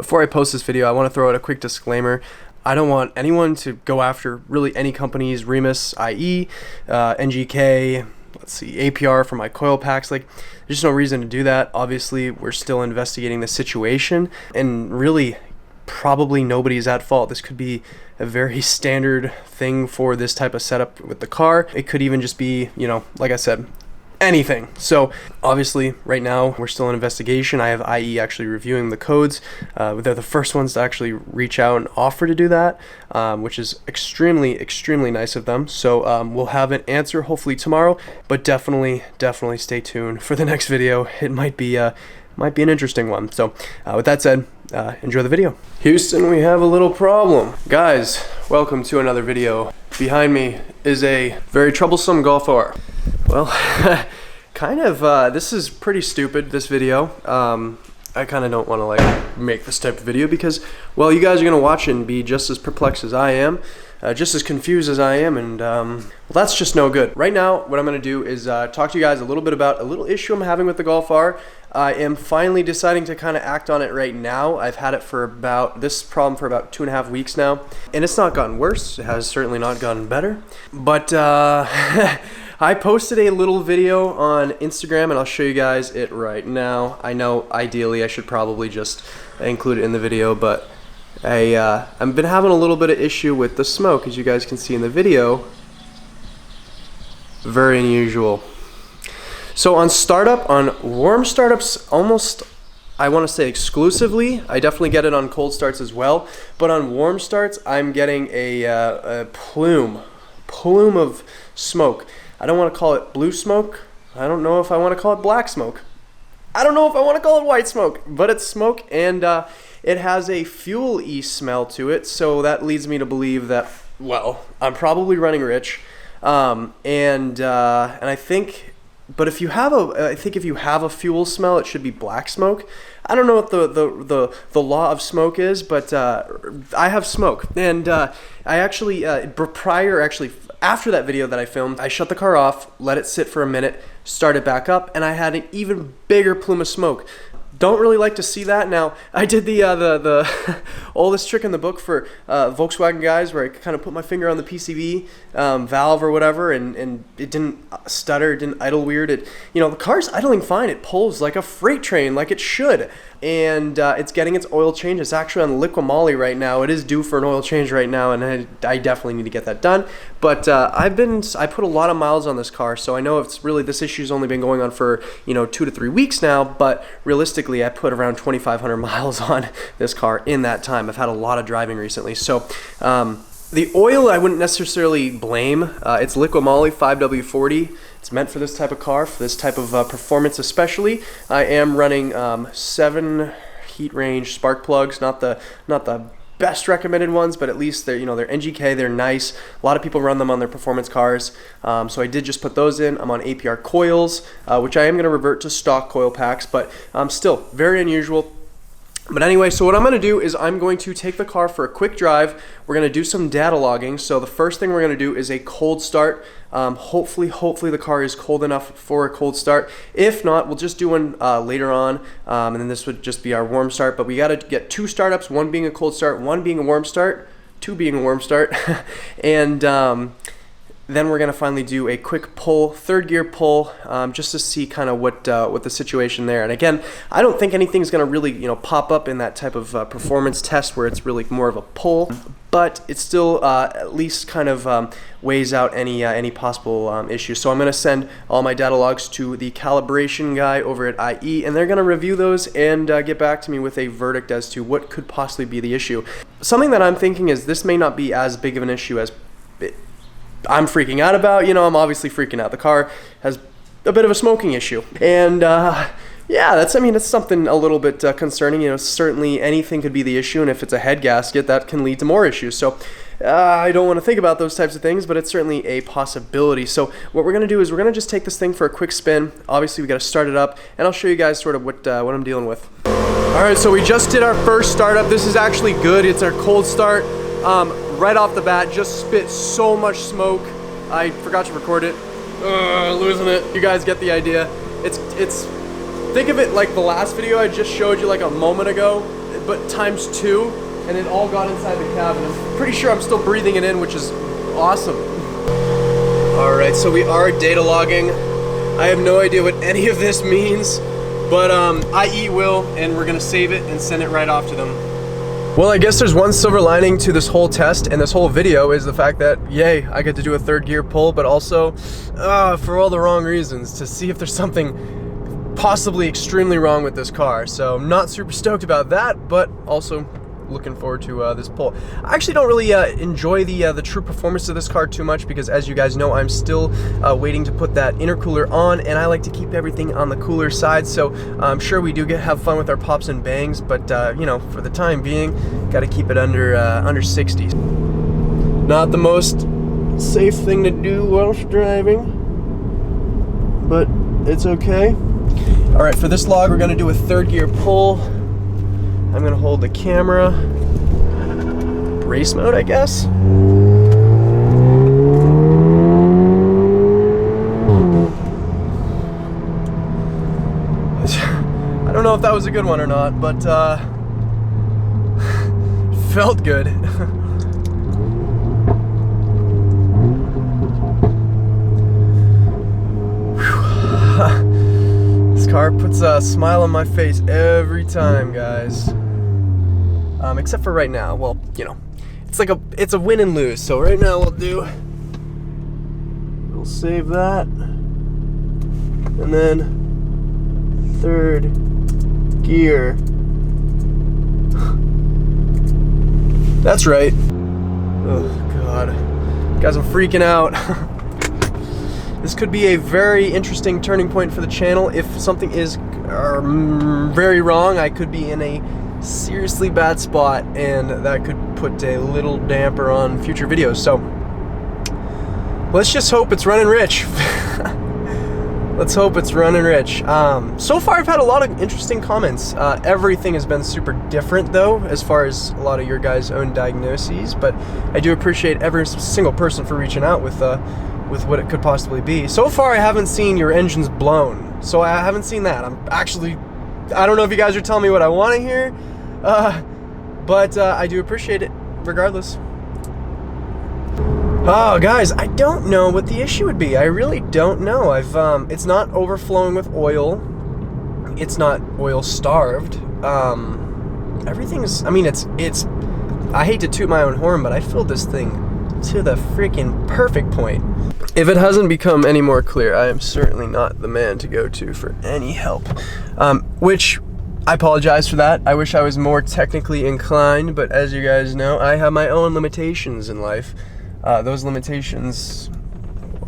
Before I post this video, I want to throw out a quick disclaimer. I don't want anyone to go after really any companies, Remus, IE, NGK, let's see, APR for my coil packs. Like, there's just no reason to do that. Obviously, we're still investigating the situation, and really, probably nobody's at fault. This could be a very standard thing for this type of setup with the car. It could even just be, you know, like I said, anything. So obviously right now we're still in investigation. I have IE actually reviewing the codes. They're the first ones to actually reach out and offer to do that, which is extremely nice of them. So we'll have an answer hopefully tomorrow, but definitely stay tuned for the next video. It might be an interesting one. So with that said, enjoy the video. Houston, we have a little problem. Guys, welcome to another video. Behind me is a very troublesome Golf R. Well, this is pretty stupid, this video. I kind of don't want to like make this type of video because, well, you guys are going to watch it and be just as perplexed as I am, just as confused as I am, and well, that's just no good. Right now, what I'm going to do is talk to you guys a little bit about a little issue I'm having with the Golf R. I am finally deciding to kind of act on it right now. I've had it for this problem for about 2.5 weeks now, and it's not gotten worse. It has certainly not gotten better, but I posted a little video on Instagram, and I'll show you guys it right now. I know ideally I should probably just include it in the video, but I've been having a little bit of issue with the smoke, as you guys can see in the video. Very unusual. So on warm startups, almost, I want to say exclusively, I definitely get it on cold starts as well, but on warm starts, I'm getting a plume of smoke. I don't want to call it blue smoke. I don't know if I want to call it black smoke. I don't know if I want to call it white smoke, but it's smoke, and it has a fuel-y smell to it, so that leads me to believe that, well, I'm probably running rich, and I think, but if you have a fuel smell, it should be black smoke. I don't know what the law of smoke is, but I have smoke, and I actually after that video that I filmed, I shut the car off, let it sit for a minute, started back up, and I had an even bigger plume of smoke. Don't really like to see that. Now, I did the oldest trick in the book for Volkswagen guys, where I kind of put my finger on the PCV valve or whatever, and it didn't stutter, it didn't idle weird. The car's idling fine. It pulls like a freight train, like it should, and it's getting its oil change. It's actually on liquid moly right now. It is due for an oil change right now, and I definitely need to get that done. But I put a lot of miles on this car, so I know this issue's only been going on for 2 to 3 weeks now. But realistically, I put around 2,500 miles on this car in that time. I've had a lot of driving recently, so the oil I wouldn't necessarily blame. It's liquid moly 5W40. It's meant for this type of car, for this type of performance especially. I am running 7 heat range spark plugs, not the best recommended ones, but at least they're NGK, they're nice. A lot of people run them on their performance cars, so I did just put those in. I'm on APR coils, which I am going to revert to stock coil packs, but still very unusual. But anyway, so what I'm going to do is I'm going to take the car for a quick drive. We're going to do some data logging. So the first thing we're going to do is a cold start. Hopefully the car is cold enough for a cold start. If not, we'll just do one later on, and then this would just be our warm start. But we got to get 2 startups, one being a cold start, one being a warm start, 2 being a warm start, and then we're going to finally do a quick pull, 3rd gear pull, just to see kind of what the situation there. And again, I don't think anything's going to really pop up in that type of performance test where it's really more of a pull, but it still at least kind of weighs out any possible issues. So I'm going to send all my data logs to the calibration guy over at IE, and they're going to review those and get back to me with a verdict as to what could possibly be the issue. Something that I'm thinking is this may not be as big of an issue as I'm freaking out about. I'm obviously freaking out. The car has a bit of a smoking issue, and yeah, that's something a little bit concerning. Certainly anything could be the issue, and if it's a head gasket, that can lead to more issues. So I don't want to think about those types of things, but it's certainly a possibility. So what we're going to do is we're going to just take this thing for a quick spin. Obviously, we got to start it up, and I'll show you guys sort of what I'm dealing with. All right, so we just did our first startup. This is actually good. It's our cold start. Right off the bat, just spit so much smoke. I forgot to record it. Losing it. You guys get the idea. It's think of it like the last video I just showed you like a moment ago. but times 2, and it all got inside the cabin. I'm pretty sure I'm still breathing it in, which is awesome. All right, so we are data logging. I have no idea what any of this means, but IE will, and we're gonna save it and send it right off to them. Well, I guess there's one silver lining to this whole test and this whole video is the fact that, yay, I get to do a 3rd gear pull, but also for all the wrong reasons, to see if there's something possibly extremely wrong with this car. So I'm not super stoked about that, but also looking forward to this pull. I actually don't really enjoy the true performance of this car too much because, as you guys know, I'm still waiting to put that intercooler on, and I like to keep everything on the cooler side. So I'm sure we do have fun with our pops and bangs, but you know, for the time being, got to keep it under 60. Not the most safe thing to do whilst driving, but it's okay. All right, for this log, we're gonna do a 3rd gear pull. I'm gonna hold the camera. Race mode, I guess. I don't know if that was a good one or not, but felt good. This car puts a smile on my face every time, guys. Except for right now. Well, you know, it's a win and lose. So right now we'll save that, and then 3rd gear. That's right. Oh God, guys, I'm freaking out. This could be a very interesting turning point for the channel. If something is very wrong, I could be in a seriously bad spot, and that could put a little damper on future videos. So let's just hope it's running rich. Let's hope it's running rich. So far I've had a lot of interesting comments. Everything has been super different though, as far as a lot of your guys' own diagnoses, but I do appreciate every single person for reaching out with what it could possibly be. So far I haven't seen your engine's blown, so I haven't seen that. I don't know if you guys are telling me what I want to hear, but I do appreciate it regardless. Oh, guys, I don't know what the issue would be. I really don't know. It's not overflowing with oil. It's not oil starved. Everything's, I mean, it's, I hate to toot my own horn, but I filled this thing to the freaking perfect point. If it hasn't become any more clear, I am certainly not the man to go to for any help. Which, I apologize for that. I wish I was more technically inclined, but as you guys know, I have my own limitations in life. Those limitations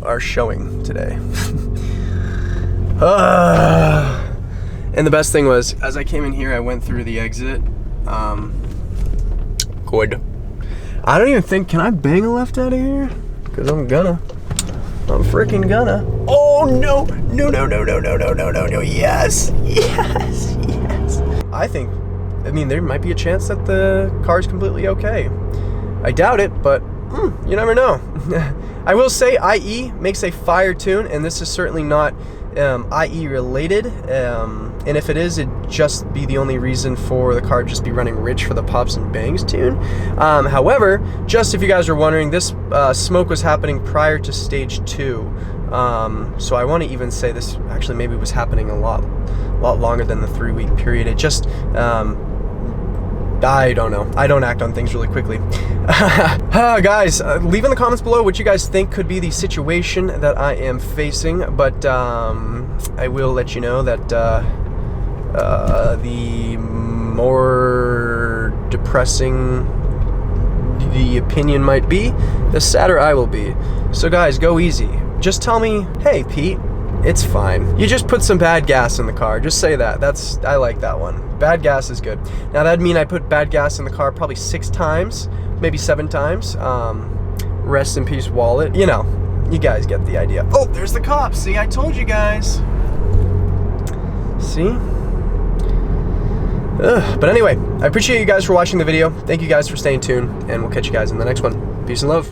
are showing today. And the best thing was, as I came in here, I went through the exit. Good. I don't even think, can I bang a left out of here? Because I'm freaking gonna. Oh no, no, yes. I mean, there might be a chance that the car's completely okay. I doubt it, but you never know. I will say IE makes a fire tune, and this is certainly not IE related, and if it is, it'd just be the only reason for the car just be running rich for the pops and bangs tune. However, just if you guys are wondering, this smoke was happening prior to stage 2, so I want to even say this actually maybe was happening a lot longer than the 3-week period. It just I don't know. I don't act on things really quickly. Guys, leave in the comments below what you guys think could be the situation that I am facing, but I will let you know that the more depressing the opinion might be, the sadder I will be. So guys, go easy. Just tell me, hey Pete, it's fine. You just put some bad gas in the car. Just say that. I like that one. Bad gas is good. Now that'd mean I put bad gas in the car probably 6 times, maybe 7 times. Rest in peace, wallet. You know, you guys get the idea. Oh, there's the cops. See, I told you guys. See? But anyway, I appreciate you guys for watching the video. Thank you guys for staying tuned, and we'll catch you guys in the next one. Peace and love.